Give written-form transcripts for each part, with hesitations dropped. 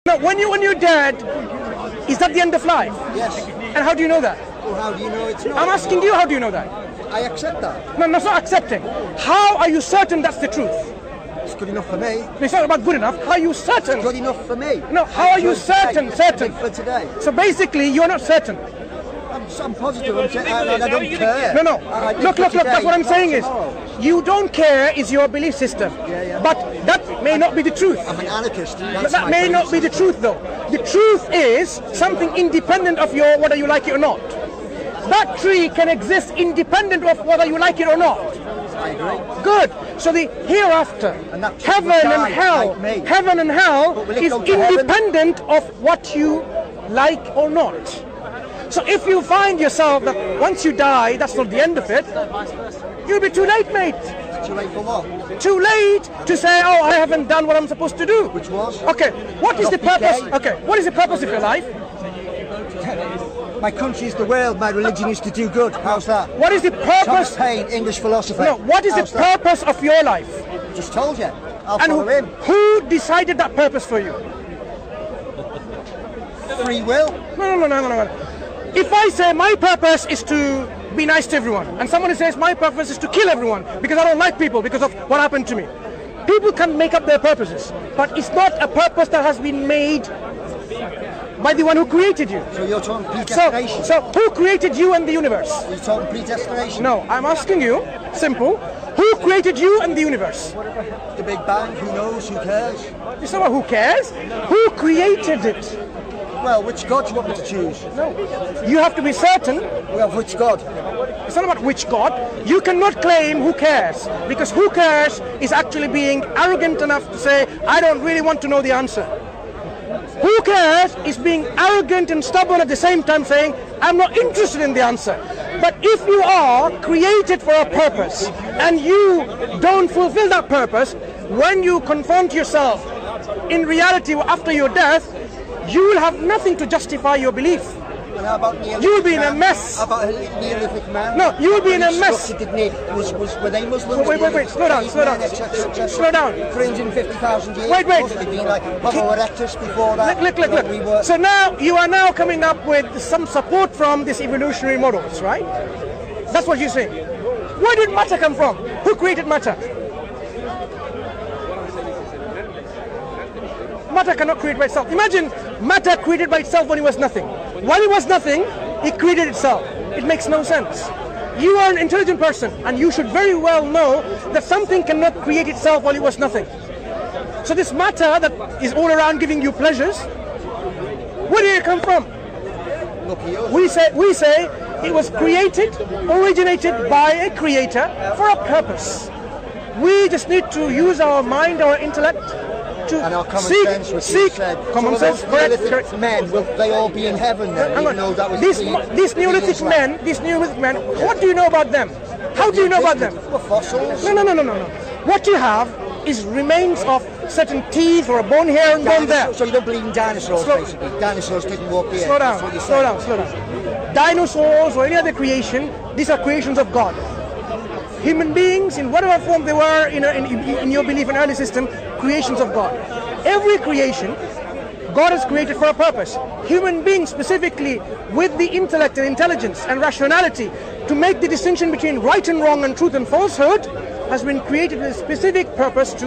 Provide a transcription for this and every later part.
Now, when you're dead, is that the end of life? Yes. And how do you know that? Well, how do you know it's not? I'm asking you, how do you know that? I accept that. No, that's not accepting. How are you certain that's the truth? It's good enough for me. It's not about good enough. How are you certain? It's good enough for me. No, how are you certain? Certain. For today. So basically, you're not certain. I'm positive. I don't care. No. Look. That's what I'm saying is, you don't care is your belief system. Yeah. But that may not be the truth. I'm an anarchist. But that may not be the truth, though. The truth is something independent of your whether you like it or not. That tree can exist independent of whether you like it or not. I agree. Good. So the hereafter, heaven and hell is independent of what you like or not. So if you find yourself that once you die, that's not the end of it, you'll be too late, mate. Too late for what? Too late to say, oh, I haven't done what I'm supposed to do. Which was? Okay, what is the purpose? Okay, what is the purpose of your life? My country is the world, my religion is to do good. How's that? What is the purpose? Thomas Paine, English philosopher. No, what is the purpose of your life? Just told you. I'll follow him. Who decided that purpose for you? Free will? No. If I say my purpose is to be nice to everyone, and someone says my purpose is to kill everyone because I don't like people because of what happened to me, people can make up their purposes, but it's not a purpose that has been made by the one who created you. So you're talking predestination? So who created you and the universe? You're talking predestination? No, I'm asking you, simple, who created you and the universe? The Big Bang, who knows, who cares? It's not about who cares, who created it? Well, which God do you want me to choose? No, you have to be certain. Well, which God? It's not about which God. You cannot claim who cares, because who cares is actually being arrogant enough to say, I don't really want to know the answer. Who cares is being arrogant and stubborn at the same time saying, I'm not interested in the answer. But if you are created for a purpose and you don't fulfill that purpose, when you confront yourself in reality after your death, you will have nothing to justify your belief. And how about you'll be in a mess. How about Neolithic man? No, you'll be in a mess. Were they Muslims? Wait, slow down. Slow down. 350,000 years. Wait. Must have been like Homo erectus before that. Look. So now you are now coming up with some support from these evolutionary models, right? That's what you're saying. Where did matter come from? Who created matter? Matter cannot create by itself. Imagine matter created by itself when it was nothing. While it was nothing, it created itself. It makes no sense. You are an intelligent person, and you should very well know that something cannot create itself while it was nothing. So this matter that is all around giving you pleasures, where did it come from? We say it was created, originated by a creator for a purpose. We just need to use our mind, our intellect, and our common sense, which you said. Common sense, correct. Men, will they all be in heaven then? Even though that was these Neolithic men, what do you know about them? How do you know about them? Well, fossils. No. What you have is remains of certain teeth or a bone here and bone there. So you don't believe in dinosaurs, basically? Dinosaurs didn't walk the earth. Slow down. Dinosaurs or any other creation, these are creations of God. Human beings, in whatever form they were, in your belief in early system, creations of God. Every creation, God has created for a purpose. Human beings specifically, with the intellect and intelligence and rationality, to make the distinction between right and wrong and truth and falsehood, has been created with a specific purpose to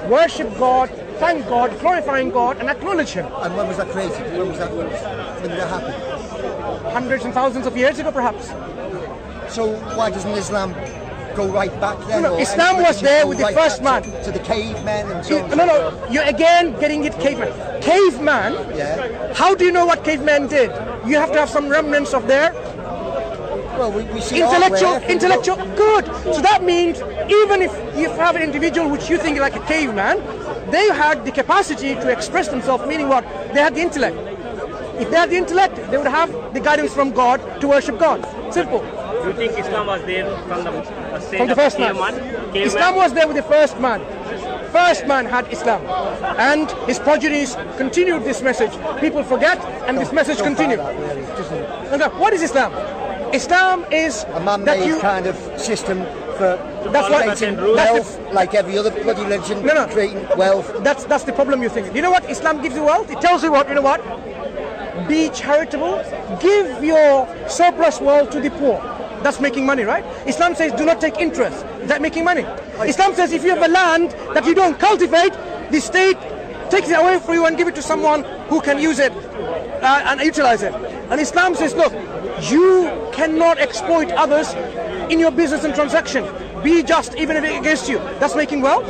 worship God, thank God, glorifying God, and acknowledge Him. And when was that created? When did that happen? Hundreds and thousands of years ago, perhaps. So why doesn't Islam go right back then? No, Islam was there with the first man. To the cavemen and so on. No, you're again getting it caveman. Caveman? Yeah. How do you know what cavemen did? You have to have some remnants of their well, we see intellectual. Good. So that means even if you have an individual which you think is like a caveman, they had the capacity to express themselves, meaning what? They had the intellect. If they had the intellect, they would have the guidance from God to worship God. Simple. Do you think Islam was there from the first man? Islam was there with the first man. First man had Islam, and his progenies continued this message. People forget, and this message continued. What is Islam? Islam is a man-made kind of system for That's what- creating that's wealth like every other bloody religion. No, no. Creating wealth. That's the problem you think. You know what Islam gives you wealth? It tells you what, you know what? Be charitable. Give your surplus wealth to the poor. That's making money, right? Islam says do not take interest. Is that making money? Islam says if you have a land that you don't cultivate, the state takes it away from you and give it to someone who can use it and utilize it. And Islam says, look, you cannot exploit others in your business and transaction. Be just even if it's against you. That's making wealth.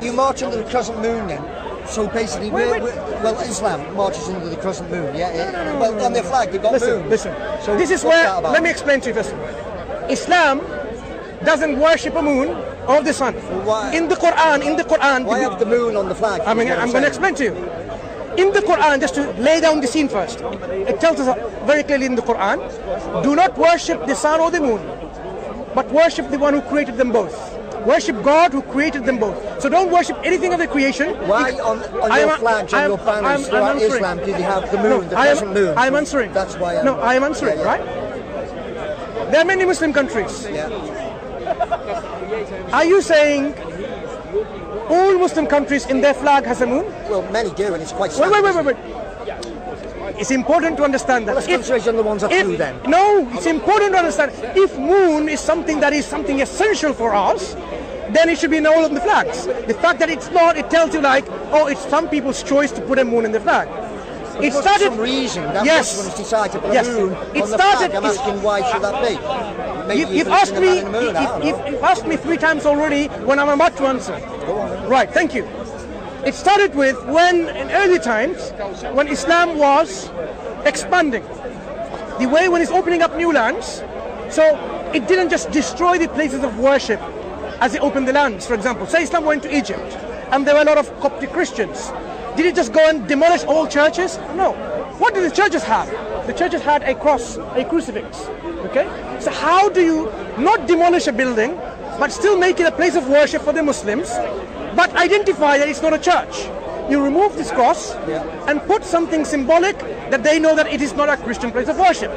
You march under the crescent moon then. So basically, Wait. well, Islam marches under the crescent moon. Yeah. Well, on their flag they've got moon. Listen. So This is what's where, that about? let me explain to you first. Islam doesn't worship a moon or the sun. why? In the Quran, Why have the moon on the flag? I'm going to explain to you. In the Quran, just to lay down the scene first, it tells us very clearly in the Quran, do not worship the sun or the moon, but worship the one who created them both. Worship God who created them both. So don't worship anything of the creation. Why on your flags and your banners throughout Islam do they have the moon, the crescent moon? I'm answering. That's why. I am answering, yeah. right? There are many Muslim countries. Yeah. Are you saying all Muslim countries in their flag has a moon? Well, many do, and it's quite. Wait. It's important to understand that. Let's concentrate on the ones that do then. No, it's important to understand. If moon is something essential for us, then it should be in all of the flags. The fact that it's not, it tells you like, oh, it's some people's choice to put a moon in the flag. It started. For some reason that Yes. Muslims decide to put Yes. a moon It on the started- flag. I'm asking why should that be? Maybe You've believe asked in a man me. in the moon, I don't know. You've asked me 3 times already when I'm about to answer. Go on. Right, thank you. It started with when, in early times, when Islam was expanding. The way when it's opening up new lands, so it didn't just destroy the places of worship as it opened the lands. For example, say Islam went to Egypt, and there were a lot of Coptic Christians. Did it just go and demolish all churches? No. What did the churches have? The churches had a cross, a crucifix. Okay? So how do you not demolish a building, but still make it a place of worship for the Muslims, but identify that it's not a church? You remove this cross and put something symbolic that they know that it is not a Christian place of worship.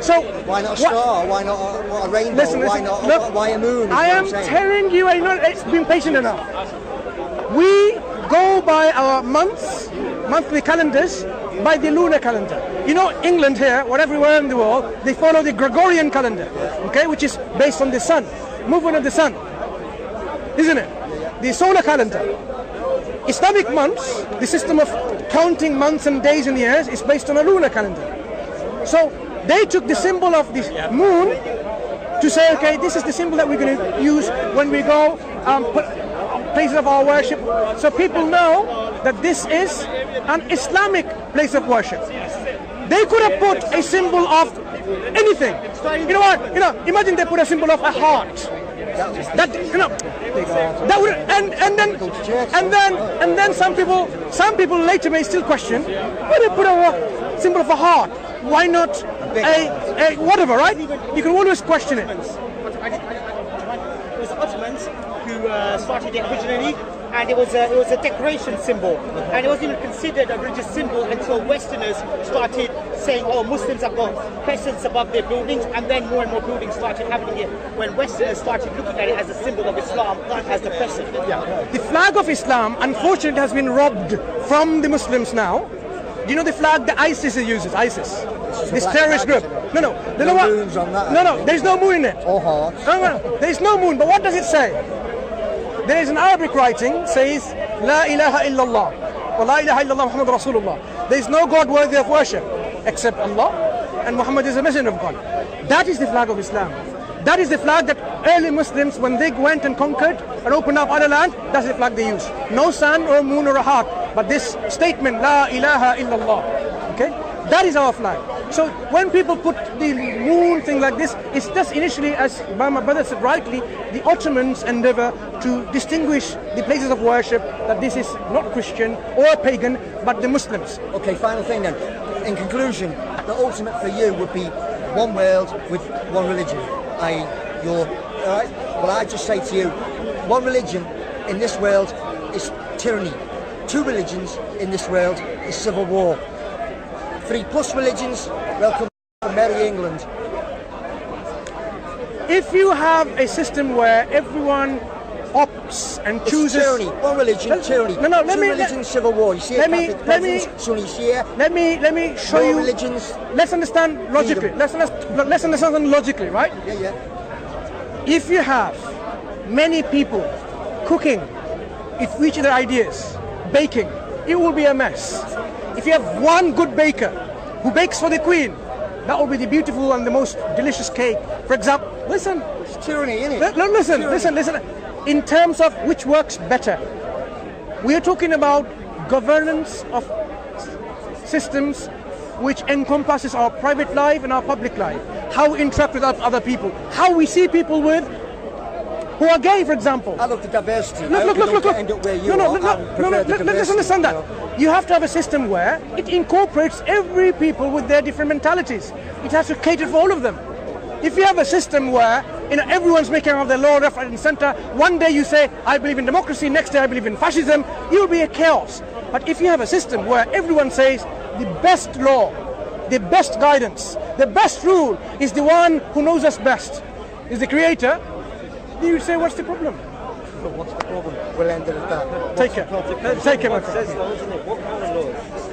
So Why not a star? Why not a rainbow? Why not? Look, Why a moon? I am telling you, it's been patient enough. We go by our monthly calendars, by the lunar calendar. You know, England here, or everywhere in the world, they follow the Gregorian calendar, okay, which is based on the sun, movement of the sun, isn't it? The solar calendar. Islamic months, the system of counting months and days in the years, is based on a lunar calendar. So they took the symbol of the moon to say, okay, this is the symbol that we're going to use when we go put places of our worship, so people know that this is an Islamic place of worship. They could have put a symbol of anything. You know what? Imagine they put a symbol of a heart. That would, and then some people later may still question, why they put a symbol of a heart? Why not a whatever, right? You can always question it. It was the Ottomans who started it originally, and it was a decoration symbol, and it wasn't even considered a religious symbol until Westerners started saying, oh, Muslims have got crescents above their buildings, and then more and more buildings started having it when Westerners started looking at it as a symbol of Islam, as the crescent. The flag of Islam, unfortunately, has been robbed from the Muslims now. Do you know the flag that ISIS uses? ISIS, this terrorist group. No, moons on that. No, there's no moon in it. Or hearts. No, there's no moon. But what does it say? There is an Arabic writing says, La ilaha illallah, wa la ilaha illallah Muhammad Rasulullah. There is no God worthy of worship except Allah, and Muhammad is a messenger of God. That is the flag of Islam. That is the flag that early Muslims, when they went and conquered and opened up other land, that's the flag they used. No sun or moon or a heart, but this statement, La ilaha illallah. Okay? That is our flag. So when people put the moon thing like this, it's just initially, as my brother said rightly, the Ottomans endeavor to distinguish the places of worship, that this is not Christian or pagan, but the Muslims. Okay, final thing then. In conclusion, the ultimate for you would be one world with one religion. Alright? Well, I just say to you, one religion in this world is tyranny. 2 religions in this world is civil war. 3+ religions, welcome to Merry England. If you have a system where everyone opts and chooses tyranny. One religion, tyranny. No, let Two me religions, civil war. You see let me Sunni Shia. let me show More you. religions. Let's understand logically. Freedom. Let's understand logically, right? Yeah. If you have many people cooking, if each of their ideas, baking, it will be a mess. If you have one good baker who bakes for the Queen, that will be the beautiful and the most delicious cake. For example, listen. It's tyranny, isn't it? Listen. In terms of which works better, we are talking about governance of systems which encompasses our private life and our public life. How we interact with other people. How we see people who are gay, for example. I love the diversity. Look. End up where you are. Let's understand that. You have to have a system where it incorporates every people with their different mentalities. It has to cater for all of them. If you have a system where everyone's making out their law left, right, and centre, one day you say, I believe in democracy, next day I believe in fascism, you'll be a chaos. But if you have a system where everyone says the best law, the best guidance, the best rule is the one who knows us best, is the creator, then you say, what's the problem? What's the problem? We'll end it at that. Take care. Take care, my friend. Says law, isn't it? What kind of law?